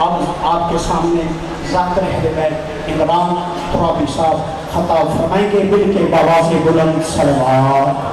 آپ کے سامنے ذاکر اہل بیت عمران ترابی صاحب خطاب فرمائیں گے، مل کے بآواز بلند صلوات۔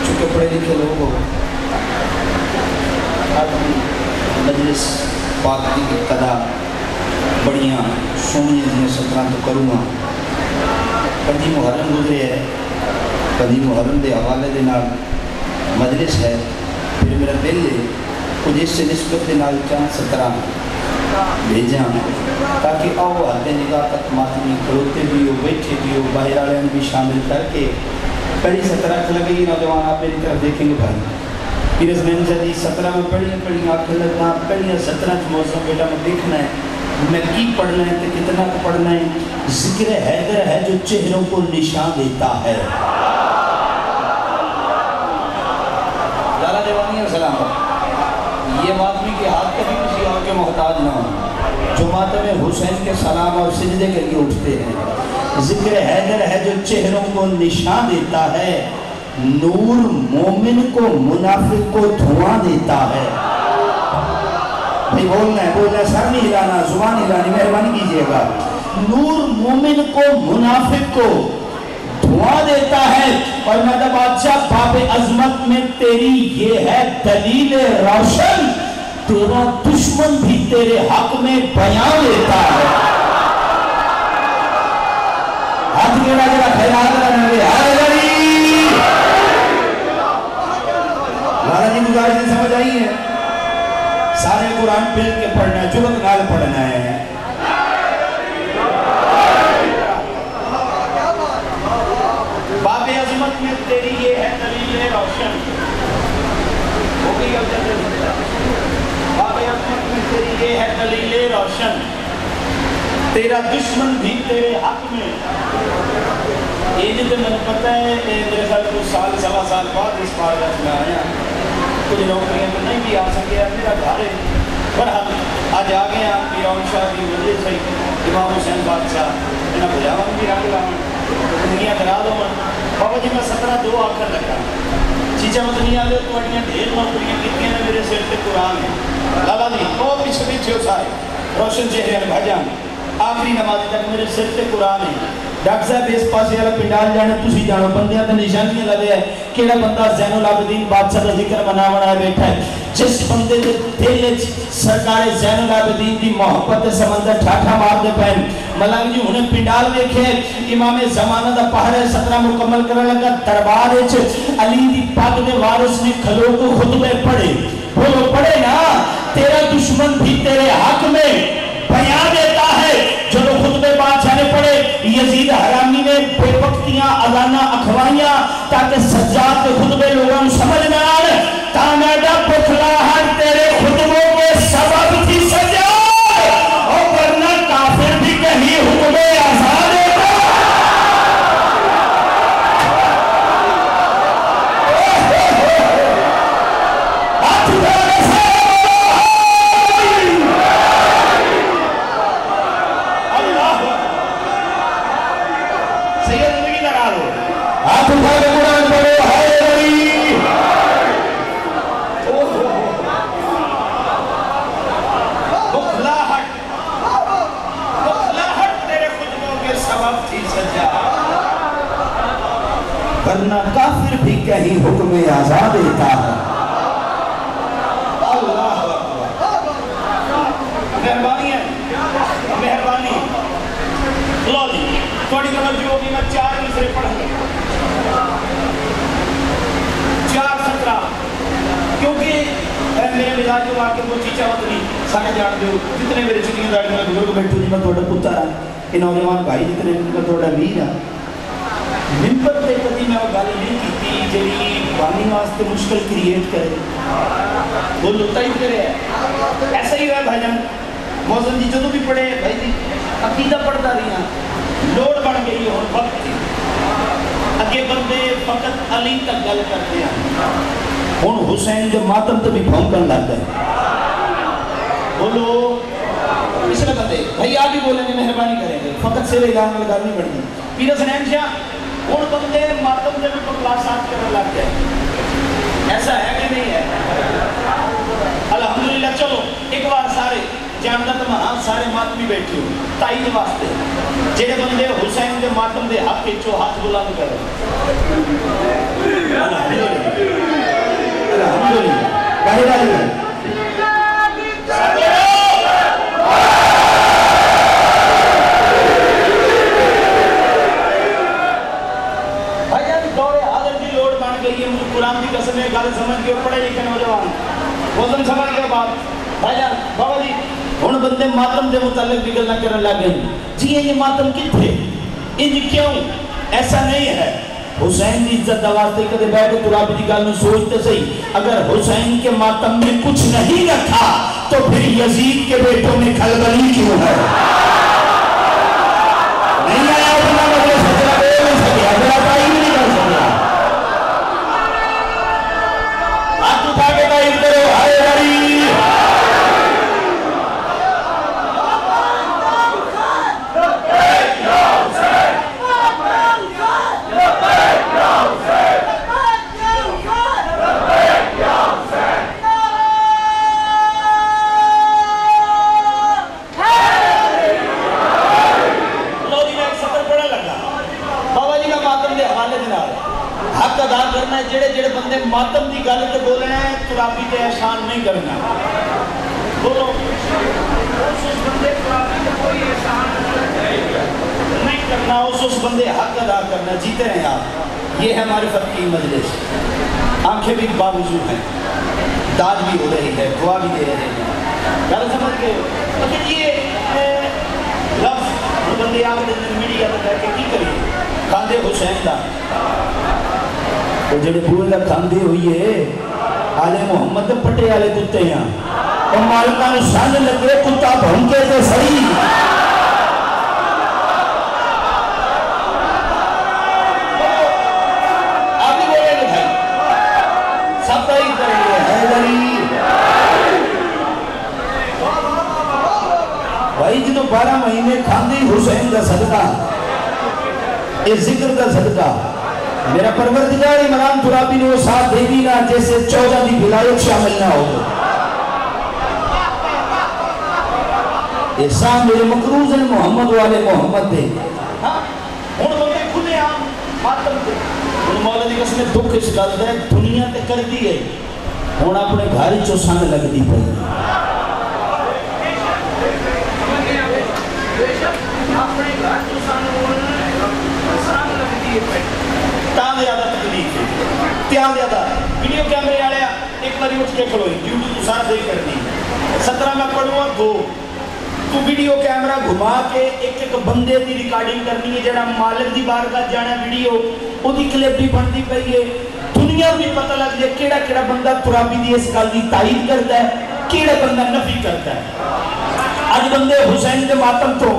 چونکہ پڑھے لکھے لوگ ہو، مجلس پاک کی ابتدا بڑیاں سونیاں جنہیں ستران تو کروں گا۔ کدی محرم گزرے ہے، کدی محرم دے حوالے دے نال مجلس ہے، پھر میرا دل ہے کچھ اس سے نسبت دے نال چاند ستران بھیجاں تاکہ آؤ آتے نگاہ تک ماتمی کھڑوتے بھی ہو، بیٹھے بھی ہو، باہر آلے بھی شامل کر کے پہلی 17 لگی نوجوان آپ میری طرف دیکھیں گے بھائی پیرز میں جدی 17 میں پڑھی آنکھیں لگنا پہلی 17 موضوع بیٹا میں دیکھنا ہے میں کی پڑھنا ہے کہ کتنا کو پڑھنا ہے۔ ذکر حیدر ہے جو چہروں کو نشان دیتا ہے۔ لالا دیوانی السلام یہ بات بھی کہ ہاتھ کبھی کسی اور کے محتاج نہ ہوں، جو ماتم حسین کے سلام اور سجدے کے لیے اٹھتے ہیں۔ ذکر حیدر ہے جو چہروں کو نشان دیتا ہے، نور مومن کو منافق کو دھواں دیتا ہے. بھئی بولنا ہے, سر نہیں ہلانا, زبان ہلانی, مہربانی کیجئے گا. نور مومن کو منافق کو دھواں دیتا ہے. اور مدد بادشاہ باب عظمت میں تیری یہ ہے دلیل روشن, تیرا دشمن بھی تیرے حق میں بیان لیتا ہے. ہاتھ میرا جرا خیرات رہنے لالا جی گزارش نے سمجھ آئی ہے. سارے قرآن مل کے پڑھنا ہے, جرت نال پڑھنا ہے. باب عظمت میں تیری یہ ہے دلیل روشن. ہو گئی اب جلد. باب عظمت میں تیری یہ ہے دلیل روشن, تیرا دشمن بھی تیرے حق میں. یہ جب میں پتہ ہے میرے خیال کو سال سوا سال بعد اس پارگاہ میں آیا, کچھ نوکریاں تو نہیں بھی آ سکے, میرا گھر ہے. پر ہم آج آ گئے ہیں پیران شاہ کی وجہ سے, امام حسین بادشاہ انہیں بجاوان بھی رنگ لاؤں دنیا کرا دو. بابا جی میں 17 آخر لگا چیچہ مدنی آلے تو اٹھیاں ڈھیر نوکریاں کتنی ہیں میرے سر پہ قرآن ہے. لالا جی وہ پیچھے پیچھے ہو سارے روشن چہرے میں بھجان آخری نماز تک میرے سر پہ قرآن ہے. ڈاکٹر صاحب اس پاسے والا پنڈال جانے تسی جانو, بندیاں تے نشانیاں لگے ہے. کیڑا بندہ زین العابدین بادشاہ دا ذکر مناونا ہے بیٹھا ہے. جس بندے دے دل وچ سرکار زین العابدین دی محبت دے سمندر ٹھاٹھا مار دے پے. ملنگ جی انہیں پنڈال دیکھے, امام زمانہ دا پہر 17 مکمل کرنے لگا. دربار وچ علی دی پاک دے وارث نے کھلو کو خطبے پڑھے. بولو پڑھے نا, تیرا دشمن بھی تیرے حق میں بیان دیتا ہے. جو خطبے بادشاہ نے پڑھے, یزید حرامی نے بے وقتیاں اذانہ اکھوائیاں تاکہ سجاد کے خطبے لوگوں سمجھ نہ آئے. تانیدہ بکھلاہٹ تیرے خطبوں کے سبب تھی سجاد, اور ورنہ کافر بھی کہیں حکمے آزاد ہوتا. ورنہ کافر بھی کہیں حکم آزاد دیتا ہے. اللہ مہربانی ہے, مہربانی. لو جی تھوڑی توجہ ہوگی, میں 4 مصرے پڑھوں گا 4:17, کیونکہ میرے مزاج جو آ کے وہ چیچا مدنی سارے جان دو جتنے میرے چھٹیاں داڑی میں بزرگ بیٹھو جی میں تھوڑا پتر ہاں, کہ نوجوان بھائی جتنے میں تھوڑا ویر ہاں. ممبر تے کدی میں وہ گل نہیں کیتی جڑی بانی واسطے مشکل کریٹ کرے. وہ لطا ہی کرے ہے. ایسا ہی ہے بھائی جان. موزن جی جدو بھی پڑھے بھائی جی عقیدہ پڑھتا رہی ہیں, لوڑ بڑھ گئی اور وقت تھی. اگے بندے فقط علی تک گل کرتے ہیں, ہن حسین جو ماتم تو بھی بھونکن لگ گئے. بولو پچھلے بندے بھائی آپ بھی بولیں گے, مہربانی کریں گے, فقط سے اعلان میں گل نہیں پڑھنی. پیر حسین شاہ ان بندے ماتم سے بھی کلاسات کرنے لگ جائے. ایسا ہے کہ نہیں ہے؟ الحمدللہ. چلو ایک بار سارے جانتا تو ہاں سارے ماتمی بیٹھے ہو تائید واسطے جڑے بندے حسین دے ماتم دے حق وچوں ہاتھ بلند کرو. الحمدللہ الحمدللہ. قرآن کی قسم ہے گل سمجھ کے پڑھے لکھے نوجوان وزن سمجھ کے بعد بھائی جان بابا جی ہن بندے ماتم دے متعلق بھی گلاں کرن لگ گئے. جی یہ ماتم کتھے انج کیوں؟ ایسا نہیں ہے. حسین کی عزت واسطے کدے بیٹھ کے ترابی دی گل نوں سوچتے صحیح. اگر حسین کے ماتم میں کچھ نہیں رکھا تو پھر یزید کے بیٹوں میں کھلبلی کیوں ہے؟ نہیں آیا اپنا مجھے سجدہ دے نہیں سکیا, میرا بھائی نہیں کر سکیا. گل تے بولنا ہے ترابی تے احسان نہیں کرنا بولو اس بندے ترابی تے کوئی احسان نہیں کرنا اس بندے حق ادا کرنا جیتے رہیں آپ یہ ہے معرفت کی مجلس آنکھیں بھی باوضو ہیں داد بھی ہو رہی ہے دعا بھی دے رہے ہیں گل سمجھ گئے لیکن یہ لفظ بندے آپ میڈیا میں کہہ کے کی کریے کھاندے حسین دا وہ جڑے بوئے دا کھاندے ہوئی ہے آلے محمد پٹے آلے کتے ہیں اور مالکان شان لگے کتا بھنکے تو صحیح آگے بولے گے بھائی سب تائی کریں گے حیدری بھائی جنہوں 12 مہینے کھاندی حسین دا صدقہ اس ذکر دا صدقہ میرا پروردگار عمران ترابی نے وہ ساتھ دے دی نا جیسے 14 دی بلایت شامل نہ ہو احسان میرے مقروض ہیں محمد والے محمد دے ہون بندے کھلے عام ماتم دے ان مولا دی قسم دکھ اس گل دے دنیا تے کر دی ہے ہون اپنے گھاری چو سان لگ دی پڑی اپنے گھر چو سان لگ دی پڑی تاں زیادہ تکلیف ہے تیان زیادہ ویڈیو کیمرے آلیا ایک باری اٹھ کے کھلوئی یوٹیوب تو سارا صحیح کر دی 17 میں پڑھوں اور 2 تو ویڈیو کیمرہ گھما کے ایک بندے دی ریکارڈنگ کرنی ہے جڑا مالک دی بارگاہ جانا ویڈیو او دی کلپ بھی بنتی پئی ہے دنیا بھی پتہ لگ جائے کیڑا کیڑا بندہ ترابی دی اس گل دی تائید کرتا ہے کیڑا بندہ نفی کرتا ہے آج بندے حسین دے ماتم تو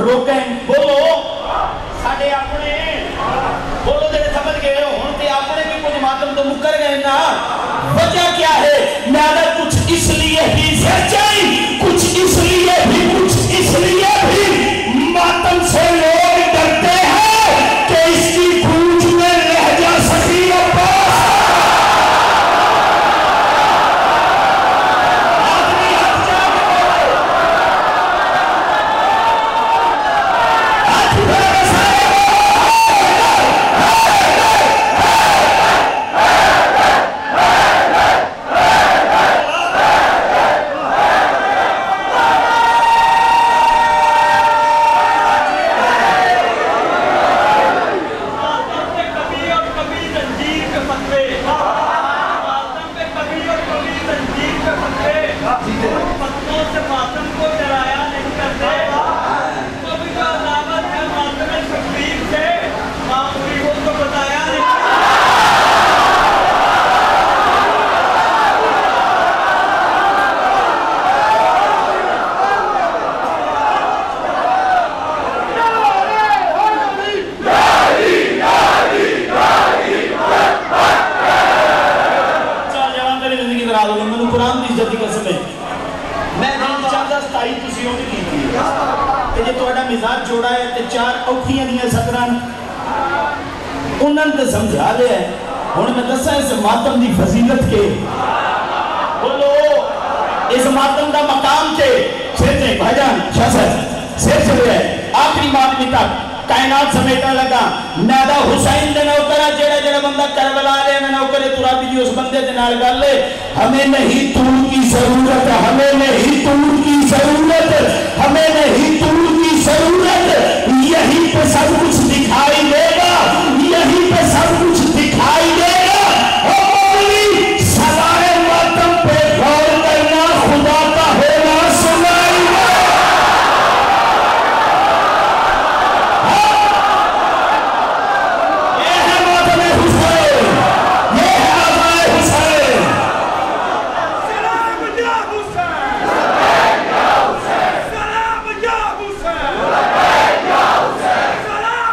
روکیں بولو ساڑھے اپنے بولو دے سمجھ گئے ہو ہن تے اپنے بھی کچھ ماتم تو مکر گئے نا وجہ کیا ہے میرا کچھ اس لیے بھی سچائی کچھ اس لیے بھی ماتم سے لوگ ڈرتے ہیں کہ اس کی گونج میں لہجہ سخی و پاس آدمی ہاتھ جا کے ہاتھ بھر سارے مزاج جوڑا ہے تے 4 اوکھیاں نہیں ہیں سکران انہوں نے سمجھا لے ہے انہوں میں دسا اس ماتم دی فضیلت کے بولو اس ماتم دا مقام کے سیر سے بھائی جان شاہ صاحب سیر سے رہے آخری ماتمی تک کائنات سمیٹا لگا میدہ حسین دے نوکرہ جڑا بندہ کربلا لے میں نوکرے ترابی جی اس بندے دے نال گل لے ہمیں نہیں طول کی ضرورت ہمیں نہیں طول کی ضرورت ہمیں نہیں طول کی ضرورت یہی پہ سب کچھ دکھائی دے گا یہی پہ سب کچھ دکھائی دے گا اور مولی سزائے ماتم پہ غور کرنا خدا کا ہونا سنائی گا یہ ہے ماتم حسین یہ ہے آبائے حسین سلام یا حسین سلام یا حسین سلام یا حسین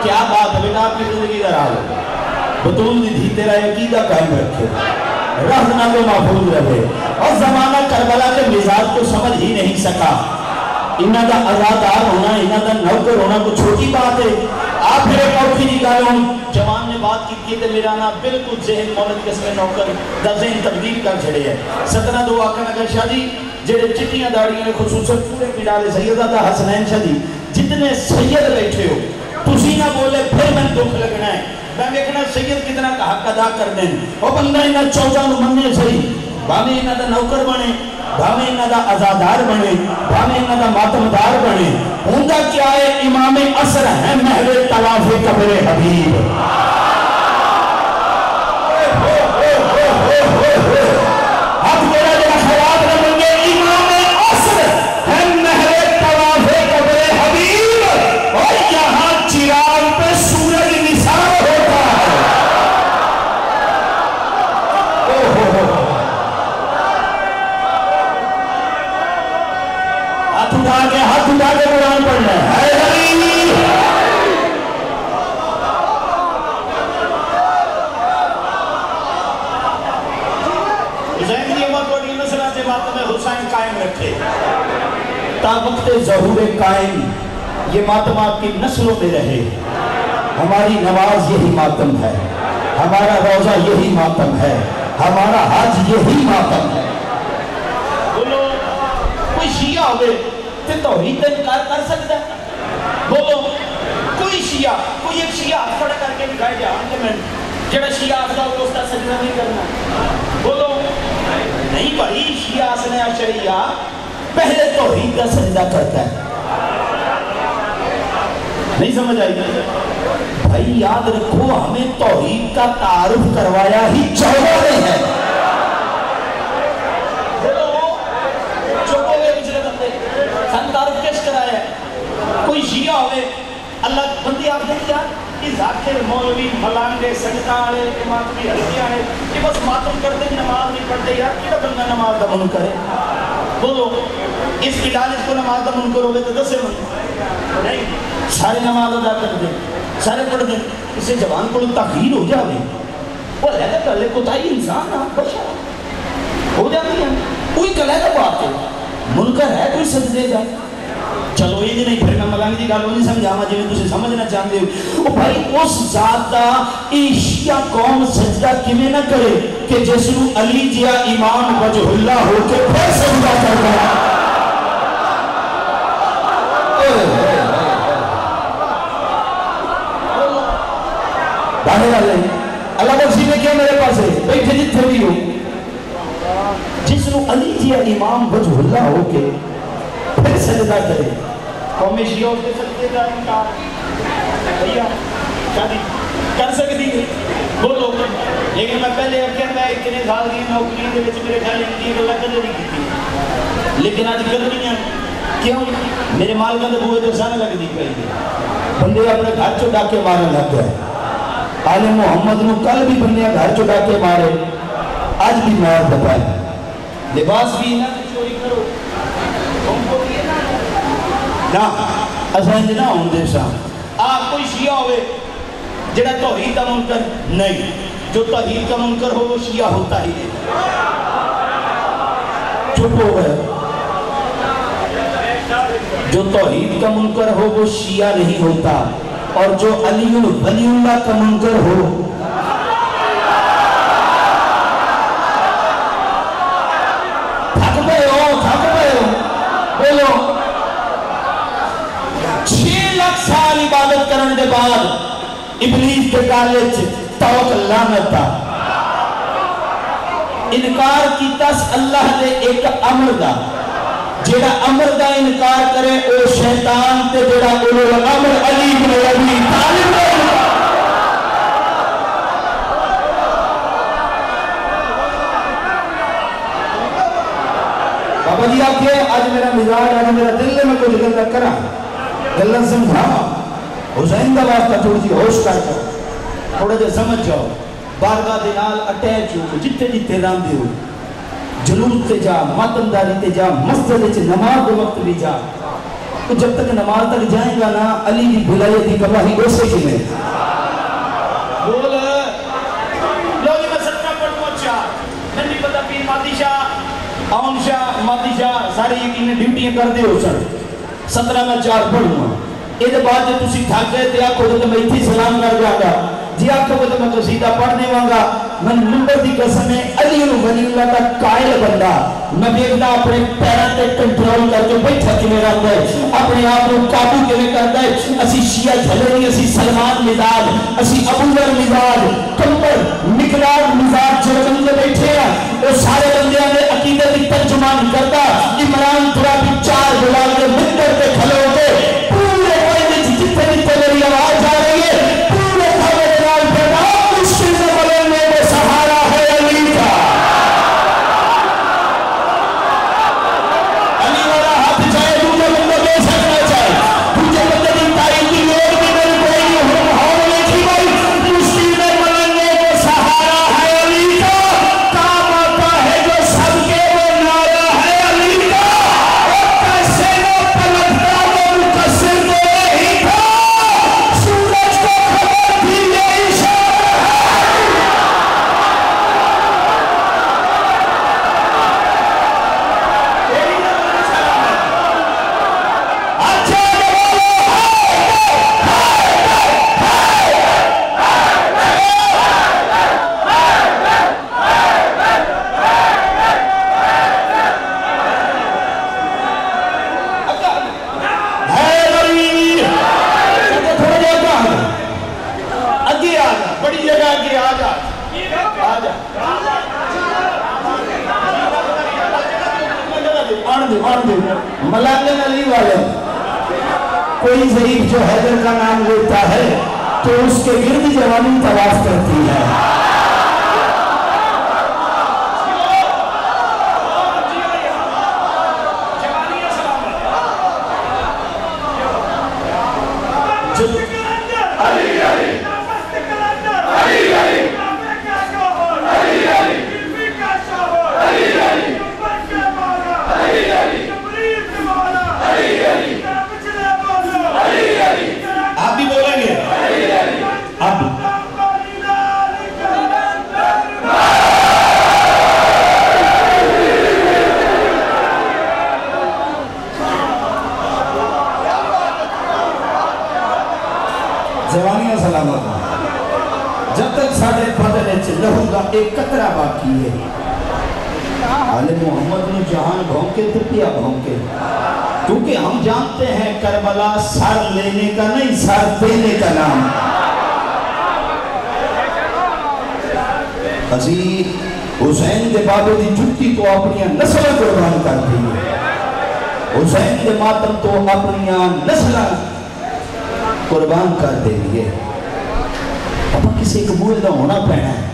کیا بات ہے بیٹا، آپ کی زندگی ادھر آ گئی، بطول دی دھی تیرا عقیدہ قائم رکھے، رہنا کو محفوظ رہے، اور زمانہ کربلا کے مزاج کو سمجھ ہی نہیں سکا۔ انہاں دا آزادار ہونا، انہاں دا نوکر ہونا کو چھوٹی بات ہے۔ آپ پھر ایک اوکھی نکالوں، جوان نے بات کی کہ میرا نا بالکل ذہن مولد قسم نوکر دا ذہن تبدیل کر چھڑے ہے۔ ستنا دو آقا نگر شاہ جی جڑے چٹیاں داڑیاں نے خصوصاً پورے پنڈال سیدہ دا حسنین شاہ جی جتنے سید بیٹھے ہو تسی نہ بولے پھر میں دکھ لگنا ہے، میں دیکھنا سید کتنا کا حق ادا کر دیں، وہ بندہ انہاں 14 نو مننے صحیح، بھاویں انہاں دا نوکر بنے، بھاویں انہاں دا آزادار بنے، بھاویں انہاں دا ماتمدار بنے، ہوندہ کیا ہے امام عصر ہے محل طواف قبر حبیب۔ اب میرا جنہ خیال رہوں گے امام عصر ہے محل طواف قبر حبیب، اور یہاں چراغ پہ سورج نثار ہوتا ہے۔ ہاتھ اٹھا کے قرآن پڑھنا ہے، اے علی حسین کی امت وڈی نسلہ سے ماتم حسین قائم رکھے تا وقت ظہور قائم، یہ ماتم آپ کی نسلوں میں رہے۔ ہماری نماز یہی ماتم ہے، ہمارا روزہ یہی ماتم ہے، ہمارا حج یہی ماتم ہے۔ بولو کوئی شیعہ ہوئے تے توحید انکار کر سکتا ہے؟ بولو کوئی شیعہ، کوئی ایک شیعہ کھڑا کر کے دکھائے جہاں میں جڑا شیعہ آفتا ہو اس کا سجدہ نہیں کرنا؟ بولو نہیں بھائی، شیعہ حسن عشریہ پہلے توحید کا سجدہ کرتا ہے۔ نہیں سمجھ آئی؟ بھائی یاد رکھو ہمیں توحید کا تعارف کروایا ہی 14 نے ہے۔ کوئی شیعہ ہوئے اللہ بندی آپ نے کیا کہ ذاکر مولوی ملانگے سجدہ آئے امامتوی حلقی آئے کہ بس ماتم کرتے نماز نہیں پڑھتے، یار کیڑا بندہ نماز دا من کرے؟ بولو اس کی ڈال اس کو نماز دا من کرو گے تو 10 من نہیں، سارے نماز ادا کر دیں، سارے پڑھ دیں، اسے جوان کو تغییر ہو جاوے، وہ لہذا کلے کوتاہی انسان آپ بشر ہو جاتی ہے، کوئی کلے کا بات ہے منکر ہے کوئی سجدے جائے۔ چلو یہ نہیں پھر میں ملانگ دی گالوں نہیں سمجھاما جی میں تُسے سمجھنا چاہتے ہو، او بھائی اس ذات دا ایشیا قوم سجدہ کیویں نہ کرے کہ جسو علی جیا امام وجہ اللہ ہو کے پھر سجدہ کرتا ہے۔ باہر آلے اللہ بخشی نے کیا میرے پاس ہے بیٹھے جتھے بھی ہو، جسو علی جیا امام وجہ اللہ ہو کے پھر سجدہ کرے۔ قومی شیعہ اس کے سجدے کا انکار بھئیہ شادی کر سکتی ہے بولو، لیکن میں پہلے اب کہتا ہے اتنے سال کی نوکری دے وچ میرے خیال انتی اللہ قدر نہیں کی، لیکن آج قدر نہیں ہے کیوں؟ میرے مال کا دبوئے تو سانا لگ دی پہلے بندے اپنے گھر چڑھا کے مارے لگ گئے۔ آل محمد نو کل بھی بندے گھر چڑھا کے مارے، آج بھی مار دبائے، لباس بھی نہ چوری کرو نا اسان نہ ہوں دے سا۔ آپ کوئی شیعہ ہوئے جڑا توحید کا منکر نہیں، جو توحید کا منکر ہو وہ شیعہ ہوتا ہی نہیں، چپ ہو گئے۔ جو توحید کا منکر ہو وہ شیعہ نہیں ہوتا، اور جو علی ولی اللہ کا منکر ہو تھک گئے ہو بولو 6 لاکھ سال عبادت کرنے کے بعد ابلیس کے کالج توک لعنت دا انکار کیتا اللہ نے ایک امر دا، جیڑا امر دا انکار کرے او شیطان تے جیڑا اولو الامر علی بن ابی طالب دا بابا جی آپ کے آج میرا مزاج، آج میرا دل میں کوئی گلہ کرا گلہ سمجھا حسین دا واسطہ تھوڑی سی ہوش کر جاؤ، تھوڑا جے سمجھ جاؤ، بارگاہ دینال اٹیچ ہو جتے جتے رام دے ہو، جلوس تے جا، ماتمداری تے جا، مسجد تے نماز دے وقت بھی جا، تو جب تک نماز تک جائیں گا نا علی کی بھلائی کی گواہی گوشے کی میں بول لوگی میں صدقہ پڑھوں اچھا میں نہیں پتا پیر مادی شاہ آن شاہ مادی شاہ سارے یقین ڈیوٹیاں کر دے ہو سر 17 میں 4 پڑھوں گا یہ بعد جب تسی تھک گئے تے آکھو تو میں اتھی سلام کر جاؤں گا جی آکھو تو میں قصیدہ پڑھنے وانگا میں نمبر دی قسم ہے علی ولی اللہ کا قائل بندہ میں دیکھنا اپنے پیران تے کنٹرول کر کے بیٹھا کی میرا ہے اپنے آپ کو قابو کے لئے کرتا ہے اسی شیعہ جھلری اسی سلمان مزاج اسی ابوذر مزاج کمبر مقدار مزاج جو بندے بیٹھے ہیں وہ سارے بندیاں نے عقیدہ کی ترجمان کرتا عمران ترابی 4 بلال کے مندر پہ کھلے ہوتے پورے وائدے جتنے جتنے میری آواز آ رہی ہے پورے خبر جلال پیدا مشکل سے بلنے میں سہارا ہے علی کا علی والا ہاتھ چاہے دوجہ بندہ دے سکنا چاہے دوجہ بندہ کی تائید کی لوگ بھی میرے کوئی نہیں ہم حوالے کی بھائی مشکل میں بلنے میں سہارا ہے علی کا کام آتا ہے جو سب کے وہ نارا ہے علی کا اور کیسے نہ پلٹتا وہ مقصر تو نہیں تھا سورج کو خبر بھی یہ اشارہ بڑی جگہ آگے آجا آن دے ملانگن علی والے کوئی ضعیف جو حیدر کا نام لیتا ہے تو اس کے گرد جوانی طواف کرتی ہے آپ بھی بولیں گے آپ جوانیاں سلامت جب تک ساڑھے بدلے لہو گا ایک قطرہ باقی ہے آل محمد نے جہان بھونکے تو پیا بھونکے کیونکہ ہم جانتے ہیں کربلا سر لینے کا نہیں سر دینے کا نام عزیز حسین دے بابے دی جھٹی تو اپنی نسل قربان کر دی حسین دے ماتم تو اپنی نسل قربان کر دے لیے اپا کسی ایک موڑ دا ہونا پہنا ہے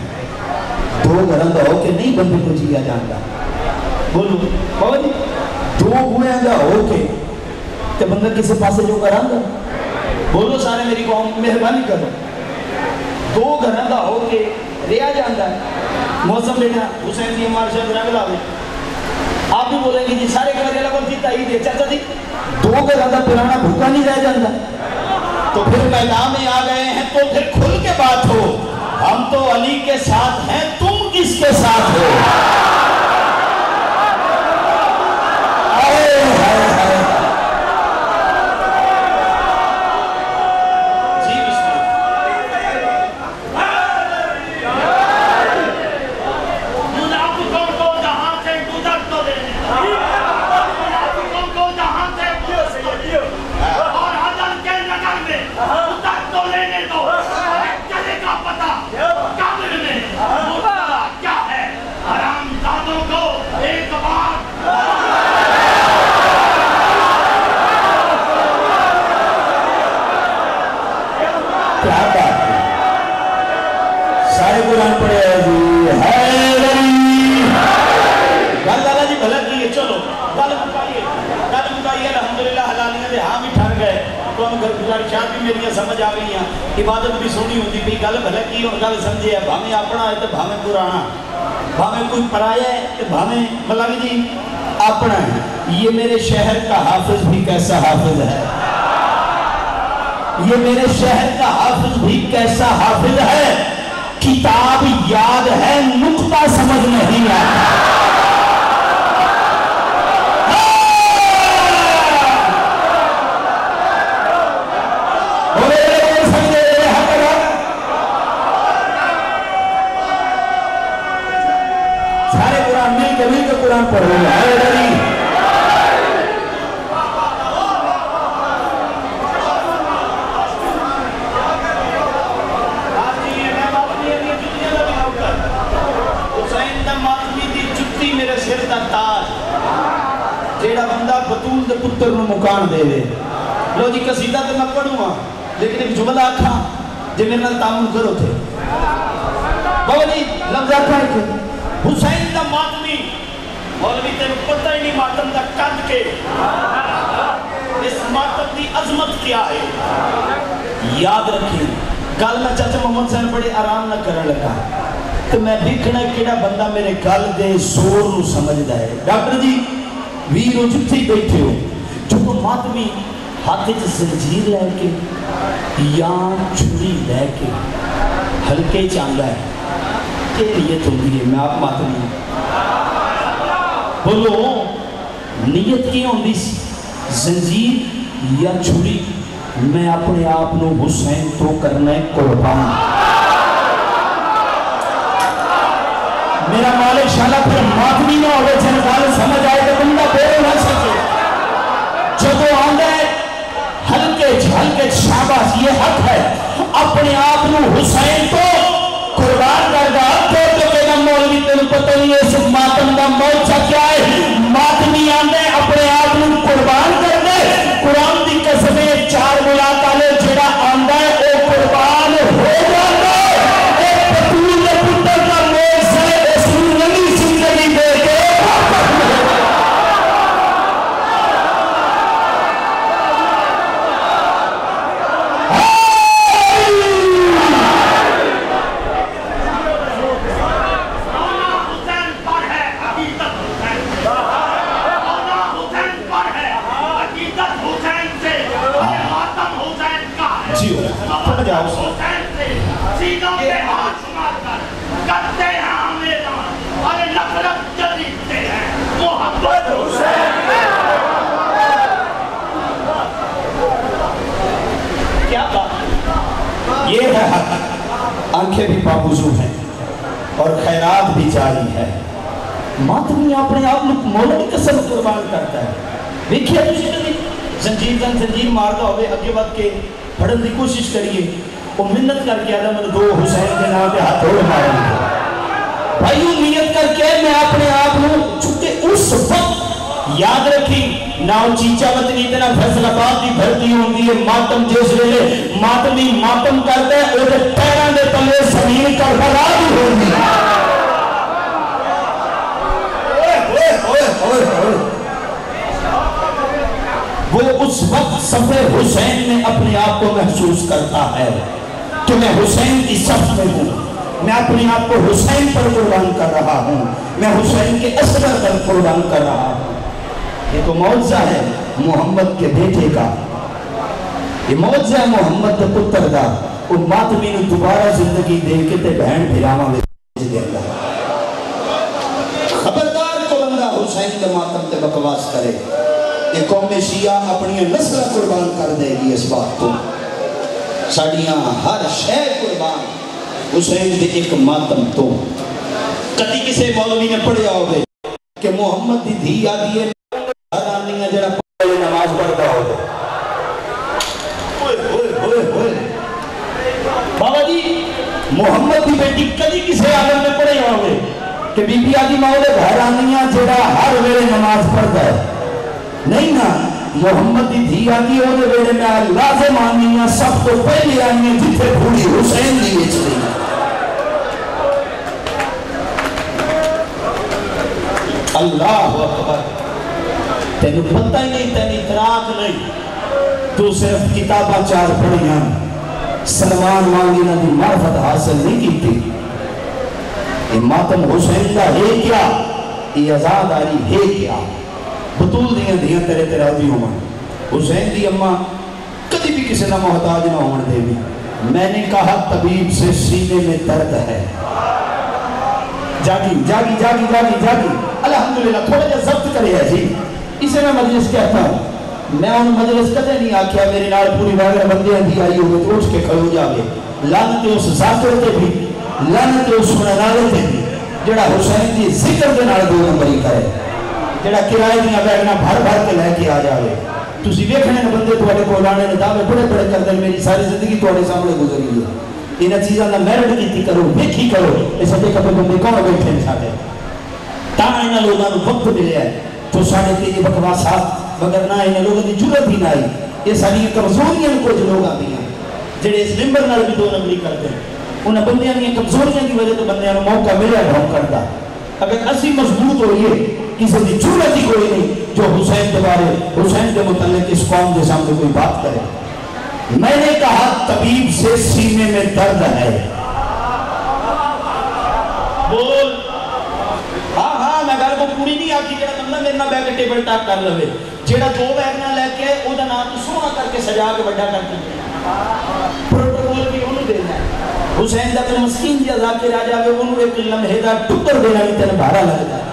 2 گھرندہ ہو کے نہیں بندے کو جیا جانتا بولو بابا جی 2 گھرندہ ہو کے کہ بندہ کسی پاسے جو گھرندہ بولو سارے میری قوم مہربانی کرو 2 گھرندہ ہو کے ریا جانتا ہے موسم بیٹا حسین دی ہمارے شاید رنگ لاوے آپ بھی بولیں گے جی سارے گھر لگوں تھی تائید ہے چاچا جی 2 گھرندہ پرانا بھوکا نہیں رہ جانتا تو پھر میدان میں آ گئے ہیں تو پھر کھل کے بات ہو ہم تو علی کے ساتھ ہیں تم کس کے ساتھ ہو جی منافقوں کو جہاں سے گزر تو دینے منافقوں کو جہاں سے اور حضر کے نگر میں گزر تو لینے دو چلے گا پتا قبر میں مردہ کیا ہے حرام زادوں کو ایک بار کیا بات ہے سارے قرآن پڑھے جی حیدری گل دادا جی بھلا کیے چلو گل مکائیے الحمدللہ حلالیاں دے ہاں بھی ٹھر گئے تو ہم گزارشات بھی میری سمجھ آ گئی ہیں عبادت بھی سونی ہوتی بھی گل بھلا کی اور گل سمجھے ہے بھامیں اپنا ہے تو بھامیں پرانا بھامیں کوئی پرایا ہے تو بھامیں ملنگ جی اپنا ہے. یہ میرے شہر کا حافظ بھی کیسا حافظ ہے, یہ میرے شہر کا حافظ بھی کیسا حافظ ہے. کتاب یاد ہے نقطہ سمجھ نہیں آتا. سارے قرآن مل کے قرآن پڑھ رہے ہیں. جیڑا بندہ بطول دے پتر نو مکان دے لے. لو جی قصیدہ تے میں پڑھوں گا لیکن ایک جملہ آکھا جے میرے نال تعامل کرو تھے. بابا جی لفظ آکھا ہے کہ حسین دا ماتمی مولوی تے پتہ ہی نہیں ماتم دا قد کے اس ماتم دی عظمت کیا ہے. یاد رکھیں گل میں چاچا محمد صاحب بڑے آرام نہ کرنے لگا تو میں دیکھنا کیڑا بندہ میرے گل دے زور نو سمجھدا ہے. ڈاکٹر جی ویرو جتھی بیٹھے ہو جو ماتمی ہاتھ زنجیر لے کے یا چھری لے کے ہلکے چاندہ ہے کہ نیت ہوتی ہے. میں آپ ماتمی بولو نیت کی ہوتی زنجیر یا چھری. میں اپنے آپ نو حسین تو کرنے قربان. میرا مالک شالا پھر ماتمی نہ ہوئے جن گال سمجھ آئے کہ بندہ بول نہ سکے. جب وہ آندہ ہے ہلکے شاباش یہ حق ہے اپنے آپ نو حسین تو قربان کر دا. تو کہ نہ مولوی تنو پتہ نہیں ہے اس ماتم دا موچہ کیا ہے. ماتمی آندہ ہے اپنے آپ نو قربان کر دے. قرآن دی قسمیں 4 ملاقہ لے جڑا آندہ ہے او قربان ہو جاتا ہے. ایک پتول دے پتر کا موچ ہے اس نمی زندگی دے کے یہ ہے حق. آنکھیں بھی پابوزو ہیں اور خیرات بھی جاری ہے. ماتمی اپنے آپ مولوی قسم قربان کرتا ہے. دیکھئے تجھے کبھی زنجیر مارتا ہوئے اگے بات کے پڑھن دی کوشش کریے. وہ منت کر کے آدھا میں 2 حسین کے نام پہ ہاتھ ہوئے مارے بھائیو نیت کر کے میں اپنے آپ چونکہ اس وقت یاد رکھی ناؤ چیچا وطنی اتنا فیصل آباد دی بھرتی ہوندی ہے. ماتم جس ویلے ماتمی ماتم کرتا ہے اور پیران دے تلے زمین کا برابر ہوندی ہے. وہ اس وقت صفِ حسین میں اپنے آپ کو محسوس کرتا ہے کہ میں حسین کی صف میں ہوں. میں اپنے آپ کو حسین پر قربان کر رہا ہوں. میں حسین کے اصغر پر قربان کر رہا ہوں. یہ تو معجزہ ہے محمد کے بیٹے کا. یہ معجزہ ہے محمد کے پتر کا. وہ ماتمی نے دوبارہ زندگی دے کے تے بہن بھیراما میں بھیج دیا. خبردار کو بندہ حسین کے ماتم تے بکواس کرے. یہ قوم شیعہ اپنی نسل قربان کر دے گی. اس بات تو ساڑیاں ہر شے قربان حسین دے ایک ماتم تو. کتی کسے مولوی نے پڑھیا ہوگے کہ محمد دی دھی آدھی ہے آرانیاں جڑا پڑھے نماز پڑھتا ہوگے. بابا جی محمد دی بیٹی کدی کسے عالم میں پڑھے ہوگے کہ بی بی آدھی مولے بھرانیاں جڑا ہر ویلے نماز پڑھتا ہے. نہیں نا محمد دی دھی آدھی ہونے ویلے میں لازم آنیاں سب تو پہلے آنیاں جتھے پوری حسین دی بیچ رہی ہیں. اللہ اکبر. تینو پتہ ہی نہیں تینو اتراک نہیں تو صرف کتابہ 4 پڑھیاں سلمان مانگینا دی معرفت حاصل نہیں کی تھی. یہ ماتم حسین کا ہے کیا, یہ ازاداری ہے کیا. بطول دیاں دیاں تیرے تے راضی ہوں حسین دی اماں کبھی بھی کسی نہ محتاج نہ ہون دے بھی میں نے کہا طبیب سے سینے میں درد ہے جاگی جاگی جاگی جاگی جاگی الحمدللہ تھوڑا جا ضبط کرے ہے جی اسے میں مجلس کہتا ہوں میں ان مجلس کدے نہیں آکھیا میرے نال پوری واگر بندے دی آئی ہوئے تو اٹھ کے کھڑو جاوے لعنت اس ذاکر تے بھی لعنت اس سننالے تے بھی جڑا حسین دی ذکر دے نال دو نمبری کرے جڑا کرائے دیاں بیگنا بھر بھر کے لے کے آ جاوے تسی ویکھنے نے بندے تواڈے کول آنے نے دعوے بڑے بڑے کر دے میری ساری زندگی تواڈے سامنے گزری ہے انہاں چیزاں دا میرٹ کیتی کرو ویکھی کرو اس دے کپے بندے کون بیٹھے نے ساڈے تا انہاں لوگاں نوں وقت ملیا ہے تو ساڈے تے یہ بکواسات مگر نہ انہاں لوگاں دی جرأت ہی نہ آئی یہ ساری کمزوریاں کچھ لوگ آندیاں جڑے اس ممبر نال بھی دو نمبری کرتے ہیں انہاں بندیاں دی کمزوریاں دی وجہ تو بندیاں نوں موقع ملیا ہے ہم کردا اگر اسی مضبوط ہوئیے کسی دی جرأت ہی کوئی نہیں جو حسین کے بارے حسین کے متعلق اس قوم کے سامنے کوئی بات کرے میں نے کہا طبیب سے سینے میں درد ہے بول ہاں ہاں میں گل کو پوری نہیں آکی جڑا بندہ میرے نال بیٹھ کے ٹیبل ٹاک کر لوے جڑا دو بیگنا لے کے او دا نام تو سونا کر کے سجا کے بڑا کر کے پروٹوکول بھی انہوں دینا ہے حسین دا کہ مسکین دی عذاب کے راجہ وے انہوں ایک لمحے دا ٹکر دینا بھی تیرے بھارا لگتا ہے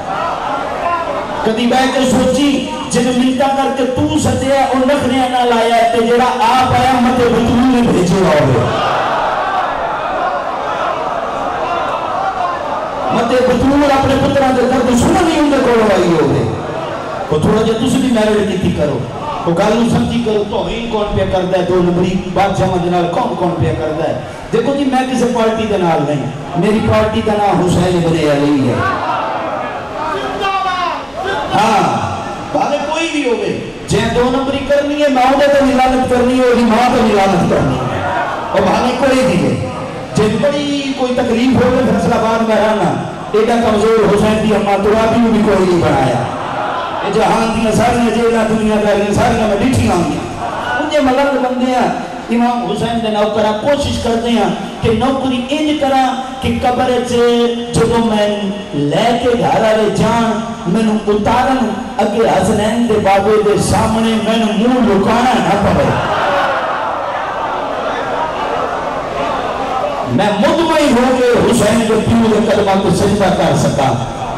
کدی بیٹھ کے سوچی جن ملتا کر کے تو سدیا اور نخنے نہ لایا تے جڑا آپ آیا متے بطول نے بھیجے ہوئے متے بطول اپنے پتران دے درد سنا نہیں ہوں دے کوڑو آئی ہوئے کو تھوڑا جا تُسی بھی میرے کیتی کرو کو گالوں سمجھی کرو توہین کون پہ کردا ہے دو نمبری بات جمع دنال کون پہ کردا ہے دیکھو جی میں کسی پارٹی دے نال نہیں میری پارٹی کا نام حسین ابن علی ہے ہاں بھاوے کوئی بھی ہوگے جہاں دو نمبری کرنی ہے ماں دے تو ملانت کرنی ہے وہی ماں تو ملانت کرنی ہے اور بھاوے کوئی بھی ہے جن بڑی کوئی تکلیف ہوگے فیصلہ آباد میں رہنا ایڈا کمزور حسین دی اماں ترابی بھی کوئی نہیں بنایا یہ جہان دیاں ساریاں جیلہ دنیا داریاں ساریاں میں ڈیٹھی آنگی انجھے ملک بندے ہیں امام حسین دے نوکرہ کوشش کرتے ہیں کہ نوکری انج کرا کہ قبر سے جب میں لے کے گھر آرے جان میں نے اتارن اگے حسنین دے بابے دے سامنے میں نے منہ لکانا نہ پڑے میں مطمئن ہو گئے حسین کے پیو دے کلمہ کو سجدہ کر سکا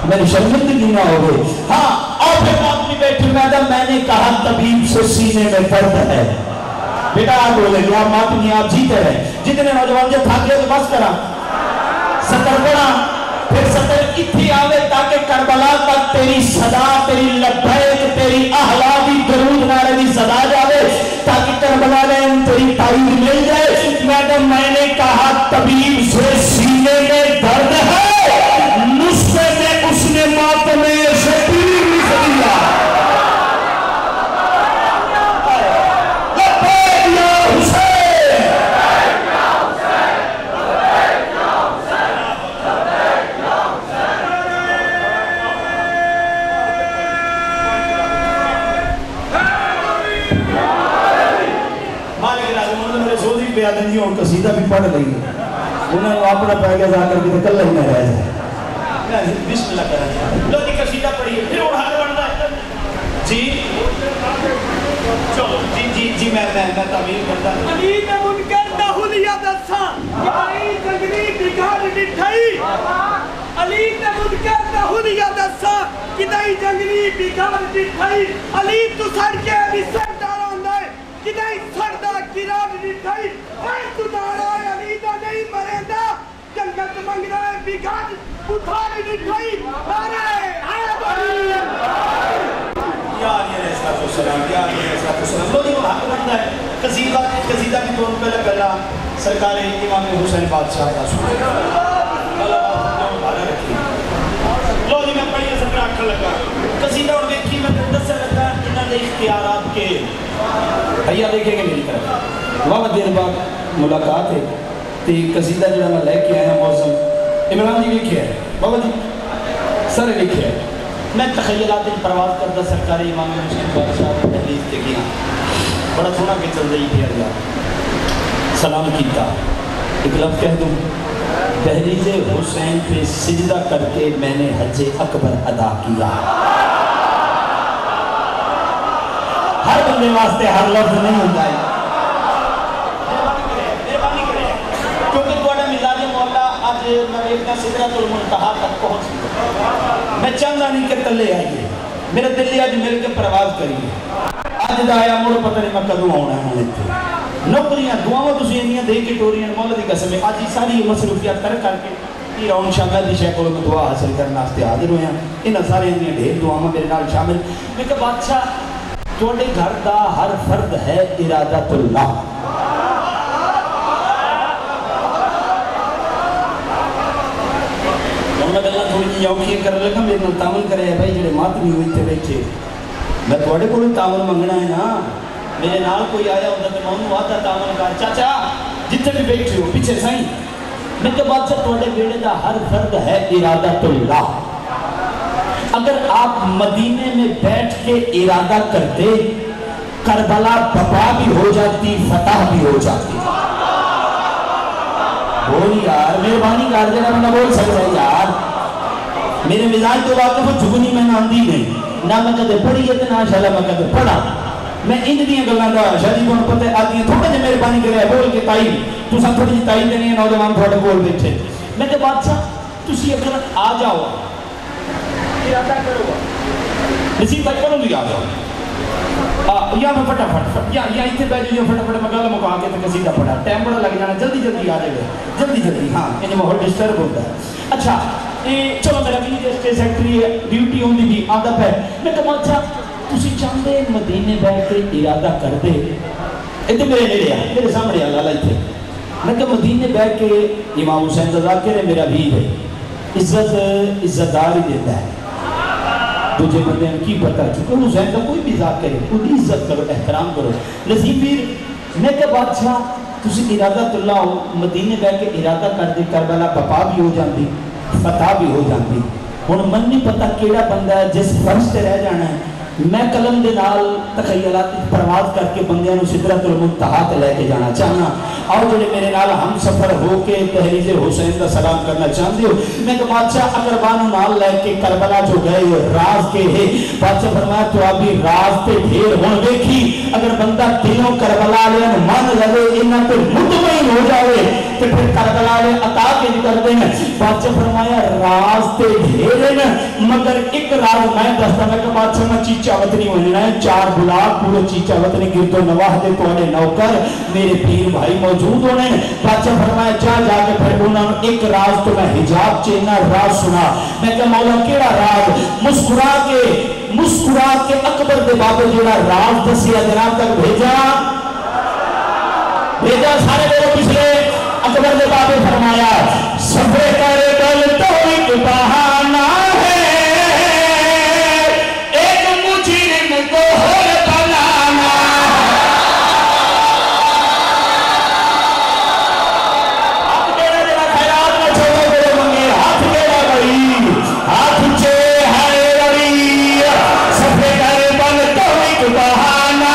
میری شرمندگی نہ ہو گئی ہاں اور پھر بات میں بیٹھی میں نے کہا طبیب سے سینے میں درد ہے بیٹا آپ بولے گے آپ ماتمی آپ جیتے رہے جتنے نوجوان جو تھا گئے تو بس کرا سطر بڑا پھر سطر اتھی آوے تاکہ کربلا تک تیری صدا تیری لبیک تیری احلابی درود نارے دی صدا جاوے تاکہ کربلا میں تیری تائید مل جائے میڈم میں نے کہا طبیب سے سینے میں درد ہے نسخے میں اس نے ماتم شبیر نہیں دیا بیادنجی اور قصیدہ بھی پڑھ لئی انہوں نے اپنا پہ گیا جا کر کے کل ہی نہ رہ جائے بسم اللہ کر رہا لو جی قصیدہ پڑھئے پھر وہ حال بڑھتا ہے جی چلو جی میں تعمیر کرتا ہوں علی نے منکر نہ ہولیا دسا کدائی جنگلی بگاڑ ڈٹھائی علی نے منکر نہ ہولیا دسا کدائی جنگلی بگاڑ ڈٹھائی علی تو سڑ کے بھی سردار آندہ ہے کدائی سردہ گراد ڈٹھائی میں تو دارا علی دا نہیں مریندا جنگت منگنا ہے بگاڑ اٹھائی ڈٹھائی نارے حیدری یا علیہ السلام یا علیہ السلام لو یہ حق بنتا ہے قصیدہ بھی تو پہلے پہلا سرکار امام حسین بادشاہ کا سن لو جی میں پڑھیا سکر آکھا لگا قصیدہ اور دیکھی میں دس سے لگا انہاں دے اختیارات کے بھیا دیکھیں گے میری طرف وہاں دیر بعد ملاقات ہے تی قصیدہ جڑا میں لے کے آیا موسم عمران جی لکھے ہے بابا جی سر لکھے ہے میں تخیلات پرواز کرتا سرکار امام حسین بادشاہ تحلیف کے گیا بڑا سونا کہ چل رہی تھی اللہ سلام کیتا ایک لفظ کہہ دوں دہلیز حسین پہ سجدہ کر کے میں نے حج اکبر ادا کیا ہر بندے واسطے ہر لفظ نہیں ہوتا ہے کیونکہ تھوڑا مزاج مولا آج میں ایک سدرۃ المنتہا تک پہنچ گیا میں چاہتا نہیں کہ تلے آئیے میرے دل آج مل کے پرواز کریے آج دا آیا مڑ پتہ نہیں میں کدوں آنا ہے اتنے نوکریاں دعاواں تسی انیاں دے کے ٹوریاں مولا دی قسم ہے آج ساری مصروفیات ترک کر کے یہ رون شامل دی شیخ کو دعا حاصل کرنا واسطے حاضر ہوئے ہیں انہاں سارے انیاں ڈھیر دعاواں میرے نال شامل میں کہ بادشاہ تواڈے گھر دا ہر فرد ہے ارادۃ اللہ میں گلاں تھوڑی جی اوکھی کر لگا میرے نال تعامل کرے بھائی جڑے ماتمی ہوئی تے بیٹھے میں تواڈے کولوں تعامل منگنا ہے نا میرے نال کوئی آیا ہوتا تو میں انہوں آتا تعامل کر چاچا جتنے بھی بیٹھے ہو پیچھے سائیں میں کہ بادشاہ تواڈے بیڑے دا ہر فرد ہے ارادۃ اللہ اگر آپ مدینے میں بیٹھ کے ارادہ کرتے کربلا بپا بھی ہو جاتی فتح بھی ہو جاتی بولی یار مہربانی کر دینا میں نہ بول سکتا یار میرے مزاج تو واقف جھگنی میں ناندی نہیں نہ میں کدے پڑھی ہے نہ شاءاللہ میں کدے پڑھا میں ان دیاں گلاں دا شادی کون پتہ آدی تھوڑا جے مہربانی کرے بول کے تائی تساں تھوڑی جی تائی دینی ہے نوجوان تھوڑے کول بیٹھے میں کہ بادشاہ تسی اگر آ جاؤ ارادہ کرو نصیب بھائی کروں گی آ جاؤ یا میں فٹافٹ یا اتنے بیٹھ جو فٹافٹ میں گل مکا کے قصیدہ پڑھا ٹائم بڑا لگ جانا جلدی جلدی آ جائے جلدی جلدی ہاں انہیں ماحول ڈسٹرب ہوتا ہے اچھا چلو میرا بھی اسٹیٹ سیکٹری ہے ڈیوٹی ہوندی بھی آدھا پہ میں کہا اچھا تسی چاہتے مدینے بیٹھ کے ارادہ کر دے اتنے میرے نیڑے آ میرے سامنے آ لالا اتنے میں کہا مدینے بیٹھ کے امام حسین ذاکر ہے میرا بھی ہے عزت دار ہی دیتا ہے تجھے بندے کی پتہ چکا حسین کا کوئی بھی ذات کرے خود عزت کرو احترام کرو نصیب پیر میں کہ بادشاہ تسی ارادت اللہ ہو مدینے بیٹھ کے ارادہ کر دے کربلا بپا بھی ہو جاندی فتح بھی ہو جاندی ہن من نہیں پتہ کیڑا بندہ ہے جس فرض تے رہ جانا ہے میں قلم دے نال تخیلات پرواز کر کے بندیاں نو سدرۃ المنتہا تے لے کے جانا چاہنا اور جڑے میرے نال ہم سفر ہو کے تحریز حسین کا سلام کرنا چاہتے ہو میں کہ بادشاہ اگر بانو نال لے کے کربلا جو گئے راز کے ہے بادشاہ فرمایا تو ابھی راز تے ڈھیر ہون دیکھی اگر بندہ دلوں کربلا لے من لگے انہاں تے مطمئن ہو جاوے تے پھر کربلا لے عطا کے کر دیں بادشاہ فرمایا راز تے ڈھیر ہیں مگر ایک راز میں دستا میں کہ بادشاہ میں چیچا وطنی ہونا ہے 4 بلاک پورے چیچا وطنی گرد و نواح دے توڑے نوکر میرے پیر بھائی موجود ہونے بادشاہ فرمایا جا کے پھر انہوں نے ایک راز تو میں حجاب چینا راز سنا میں کہ مولا کیڑا راز مسکرا کے اکبر دے بابے جیڑا راز دسیا جناب تک بھیجا سارے میرے پچھلے اکبر دے بابے فرمایا سفے کرے گل تو ایک بہانہ ہے ایک مجرم کو ہر بنانا ہاتھ میرا جنہ خیرات میں چھوڑو میرے منگے ہاتھ میرا بڑی ہاتھ چھے ہے بڑی سفے کرے گل تو ایک بہانہ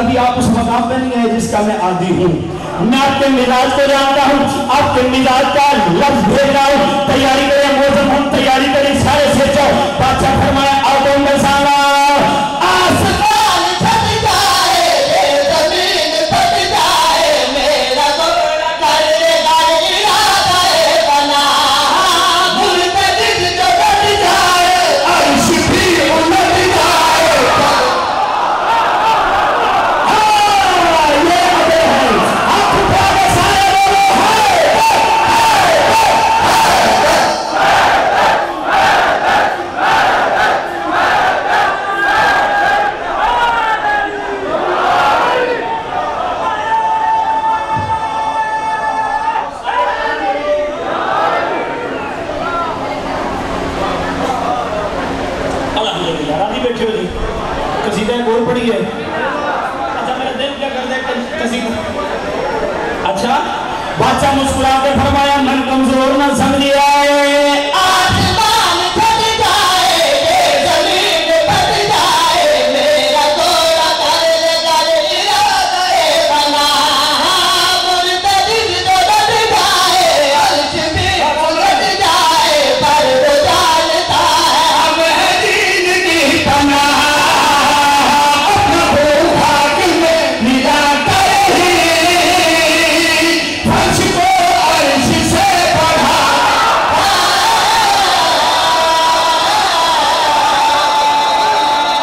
ابھی آپ اس مقام پہ نہیں ہے جس کا میں عادی ہوں. میں آپ کے مزاج کو جانتا ہوں, آپ کے مزاج کا لفظ بھیج رہا ہوں. تیاری کریں, موزم ہم تیاری کریں, سارے سے جاؤ. بادشاہ فرمایا آؤ تو میں سانا آسمان چھٹ جائے, زمین پھٹ جائے, میرا گوڑا کر گا ارادہ بنا, مرتد جو بٹ جائے, عرش بھی الٹ جائے. یہ ادے ہے, آپ اٹھا کے سارے بولو الحمدللہ. راضی بیٹھے ہو جی, قصیدہ بول پڑی ہے. اچھا میرا دل کیا کرتا ہے قصیدہ. اچھا بادشاہ مسکرا کے فرمایا من کمزور نہ سمجھیا ہے, آسمان پھٹ جائے, زمین پھٹ جائے, میرا گوڑا کر گا ارادہ بنا, مرتد جو بٹ جائے, عرش بھی الٹ جائے, پر وہ جانتا ہے ہم ہیں دین کی پناہ, اپنا بھول حاکم ندا کرے, فرش کو عرش سے بڑھا.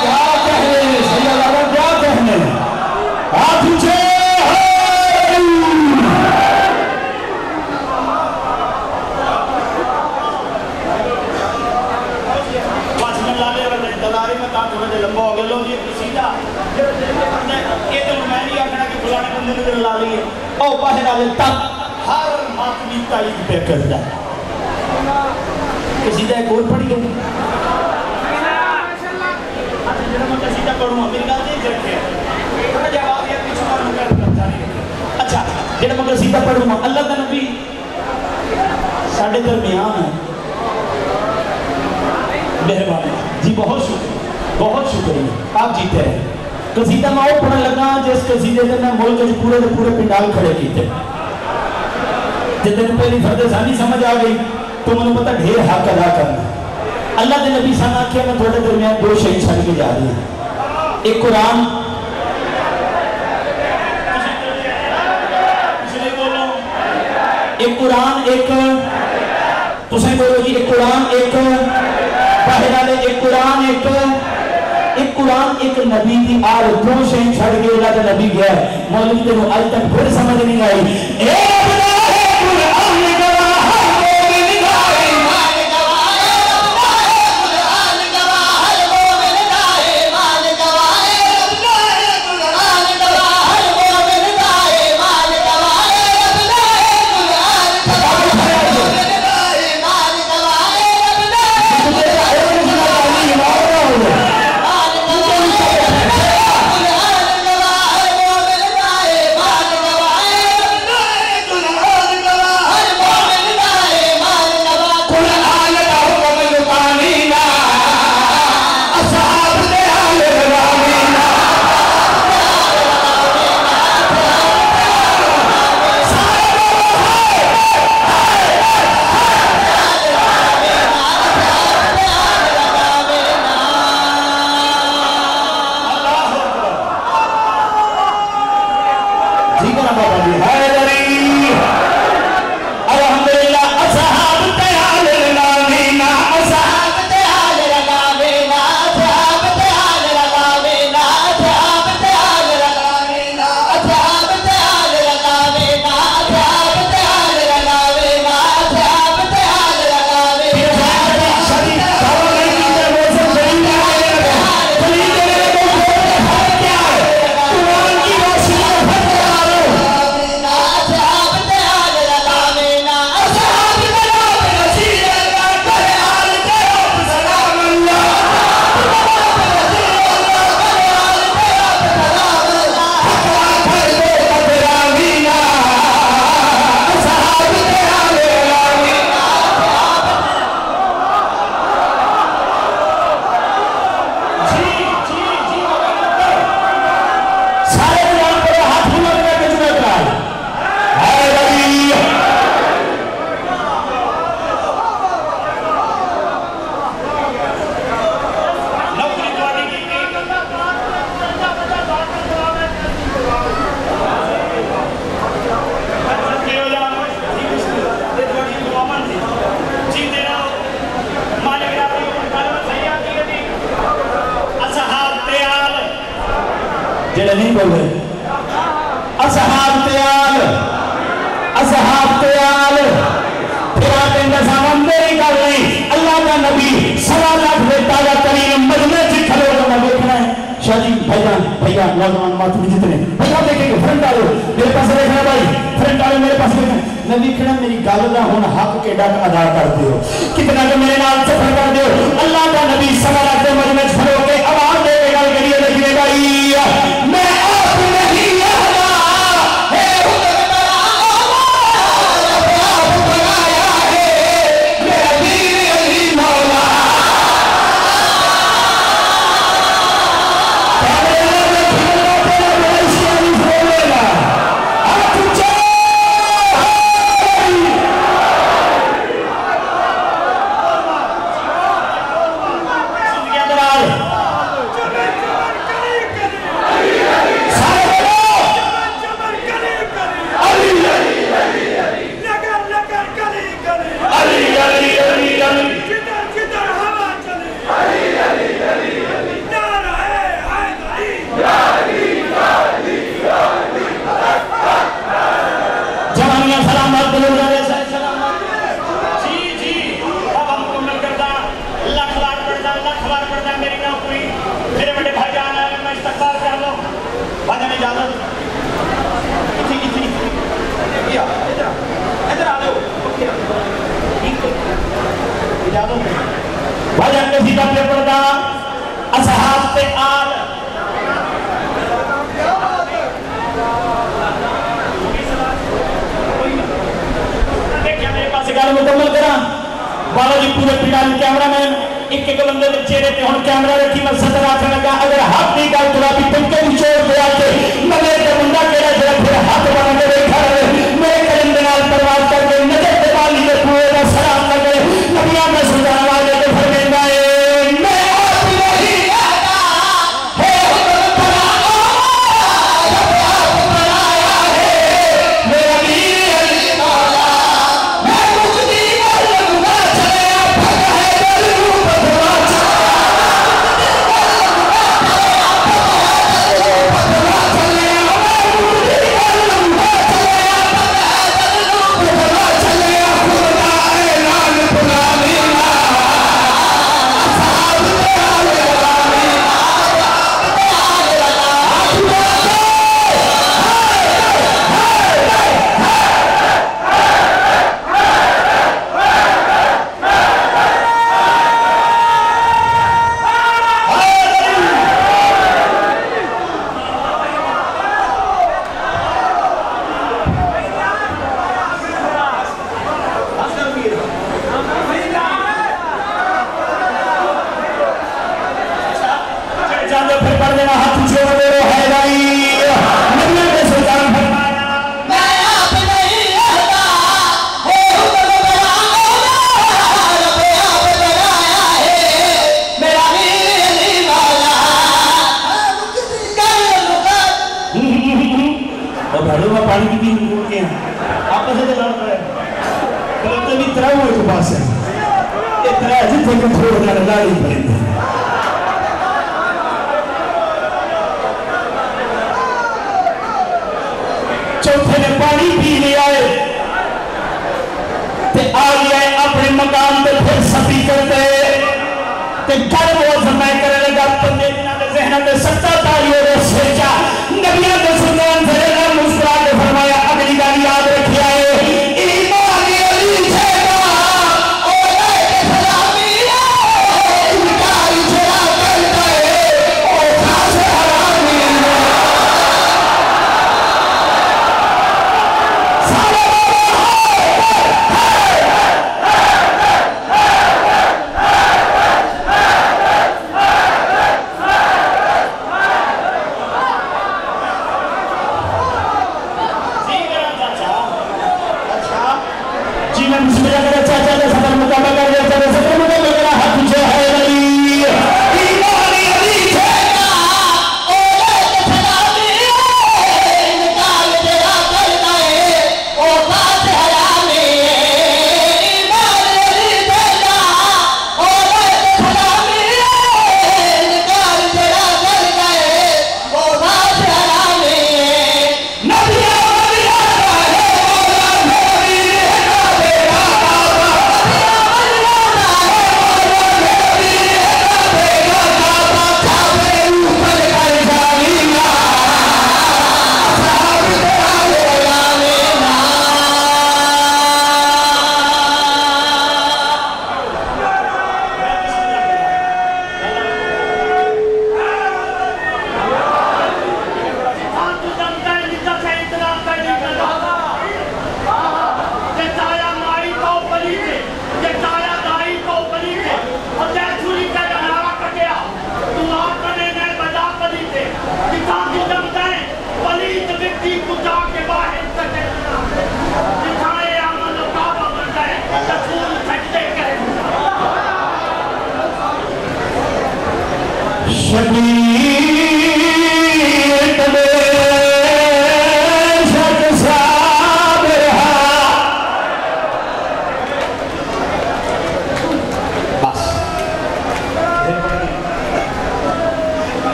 کیا کہنے سید اللہ, کیا کہنے, ہاتھ اونچے لمبا ہو گیا. لو یہ قصیدہ یہ تو میں نہیں آکھنا کہ فلانے بندے نے لا لی ہے, او باہر والے تک ہر ماتمی تائید پہ کرتا ہے. قصیدہ ایک اور پڑھی ہے. اچھا جنہوں میں قصیدہ پڑھوں گا میری گل نہیں رکھے, جواب یہ کچھ اور مکر کرتا نہیں. اچھا جنہوں میں قصیدہ پڑھوں گا, اللہ کا نبی ساڑھے درمیان ہے. مہربانی جی, بہت شکریہ, بہت شکریہ, آپ جیتے ہیں. قصیدہ میں وہ پڑھنے لگا جس قصیدے سے میں ملک کے پورے کے پورے پنڈال کھڑے کیتے. جس دن پہلی فرد ثانی سمجھ آ گئی تو میں نے پتا ڈھیر حق ادا کرنا. اللہ کے نبی صلی اللہ علیہ وسلم میں تھوڑے درمیان دو شہید چھڑ کے جا رہی ہیں. ایک قرآن, ایک قرآن, ایک تسیں بولو جی, ایک قرآن, ایک باہر والے, ایک قرآن, ایک قرآن, ایک نبی کی آر دو شہین چھڑ کے اللہ کا نبی گیا ہے. مولوی دیکھو آج تک پھر سمجھ نہیں آئی. اے اپنا ہے قرآن گواہ, ہر مومن گواہ, ایمان گواہ, اپنا ہے قرآن گواہ, ہر مومن گواہ, ایمان گواہ, اپنا ہے قرآن گواہ, ہر مومن گواہ, ایمان گواہ, اپنا ہے قرآن گواہ, ہر مومن گواہ, ایمان گواہ, اپنا ہے نہیں بولے اصحاب تیال پھر آپ اندر سامان میری کر نہیں اللہ کا نبی سوا لاکھ میں تازہ ترین مجمع سے کھلو تو میں دیکھنا ہے شاہ جی بھائیہ نوجوان ماتمی جتنے بھائیہ دیکھیں گے فرنٹ آلو میرے پاس دیکھنا بھائی فرنٹ آلو میرے پاس دیکھنا میں دیکھنا میری گالدہ ہون حق کے ڈاک ادا کرتے ہو کتنا کہ میرے نام سفر کر دے ہو اللہ کا نبی سوا لاکھ میں مجمع سے کھلو کے آواز دے کے گال کریے دیکھنے بھائی میں آپ نہیں یہاں ہے بھجن کے سیدھا پہ پردہ اصحاب پہ آل دیکھیں میرے پاس گال مکمل کرا بالا جی پورے پٹال کیمرہ میں ایک ایک بندے میں چہرے پہ ہون کیمرہ رکھی میں صدر آتا لگا اگر ہاتھ نہیں گال تلا بھی تم کے نچوڑ دیا کہ مگر کے بندہ کہہ رہا جب پھر ہاتھ بنا کے دیکھا رہے میرے کرم دنال پرواز کر کے نجر دبالی کے پورے کا سلام لگے نبیان میں سلطان والے کے فرمین گائے چوتھے نے پانی پی لیا ہے تے آگیا ہے اپنے مقام پہ پھر سفی کرتے تے گھر وہ زمائے کرنے لگا پندے دنہ دے ذہنہ دے سکتا تاریوں دے سوچا نبیہ دے سلطان سے لگا مسکرا کے فرمایا اگلی گالی یاد رکھی آئے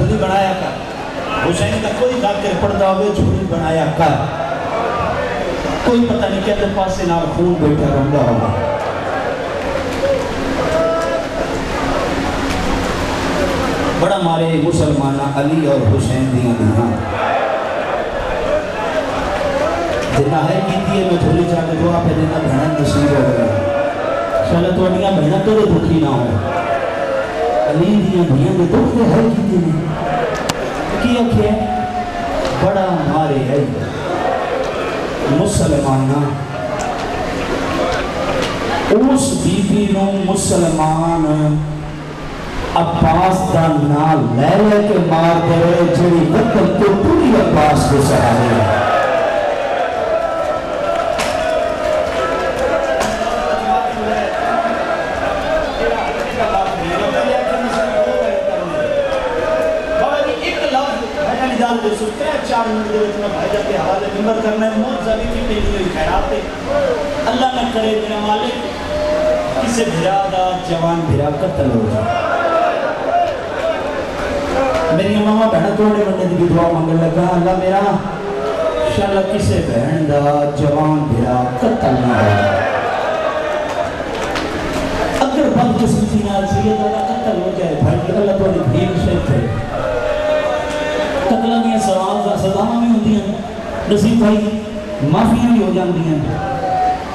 جھولی بنایا کر حسین کا کوئی ذاکر پڑھتا ہوئے جھولی بنایا کر کوئی پتہ نہیں کہتے پاسے نال خون بیٹھا رہندا ہوگا بڑا مارے مسلمانہ علی اور حسین دیاں دیاں جنہ ہے کیتی ہے میں جھولی چاہتے دعا پہ دینا بہنن نصیب ہو گئی شاید توڑیاں بہنن تو دکھی نہ ہو علی دیاں دیاں دے دکھ دے ہے کیتی نہیں کیا کیا بڑا مارے ہے مسلمانہ اس بی بی نو مسلمان عباس دا نال لے لے کے مار دے رہے جڑی قتل تو پوری عباس کے سہارے ہیں اللہ نہ کرے میرا مالک کسے بھرا دا جوان بھرا قتل ہو جائے میری ماما بہن توڑے بندے دی دعا مانگنے لگا اللہ میرا انشاءاللہ کسے بہن دا جوان بھرا قتل نہ ہو اگر بند قسمتی نال سید دا قتل ہو جائے بھائی اللہ توڑی بھیم شیف ہے قتلہ دیا سزاواں میں ہوتی ہیں نصیب بھائی معافیاں بھی ہو جاندی ہیں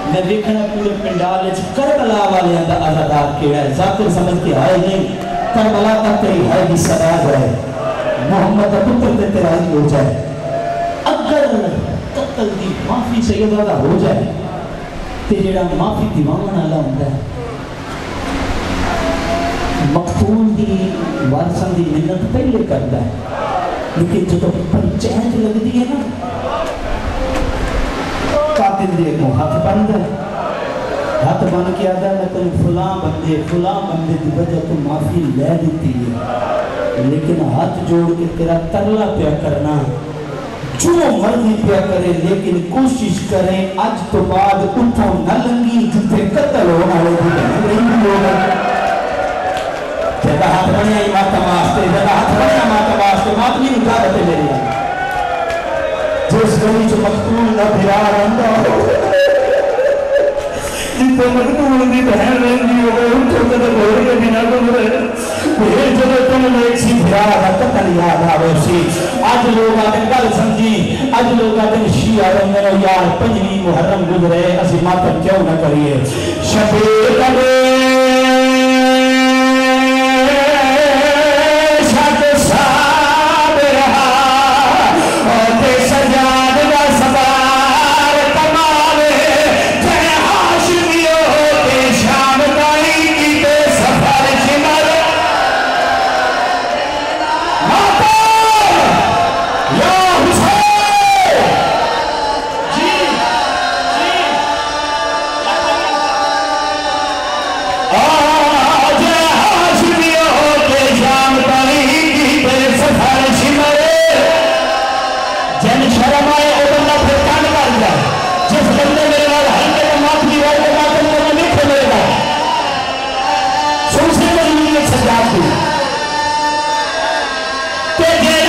میں دیکھنا پورے پنڈال کربلا والے اندر آزادار کیڑا ہے ذاکر سمجھ کے آئے نہیں کربلا تک تیری ہے بھی صدا جائے محمد پتر تے تیرا ہی ہو جائے اگر قتل دی معافی سیدہ دا ہو جائے تے جڑا معافی دیوان اللہ ہوتا ہے مقتول دی وارثاں دی منت پہلے کرتا ہے لیکن جو تو پنچایت لگ دی ہے نا قاتل دے کو ہاتھ بند ہے ہاتھ بند کیا دا میں تنہیں فلاں بندے دی وجہ تو معافی لے دیتی ہے لیکن ہاتھ جوڑ کے تیرا ترلا پیا کرنا جو مرضی پیا کرے لیکن کوشش کریں آج تو بعد اٹھوں نہ لنگی جتے قتل ہونا لے دی نہیں ہوگا جگہ ہاتھ بنیا ہی ماتا واسطے جگہ ہاتھ بنیا ماتا واسطے مات نہیں اجازت لے لیا جس گلی جو مقتول نہ بھرا رہندا ہو جتے مقتول دی بہن رہندی ہو اٹھو تے گھوڑی کے بنا گزرے یہ جب تم ایک سی بھرا دا قتل یاد آوے سی اج لوگ آتے گل سمجھی اج لوگ آتے شیعہ رہندے یار پنجویں محرم گزرے اسی ماتم کیوں نہ کریے شب قدر کہ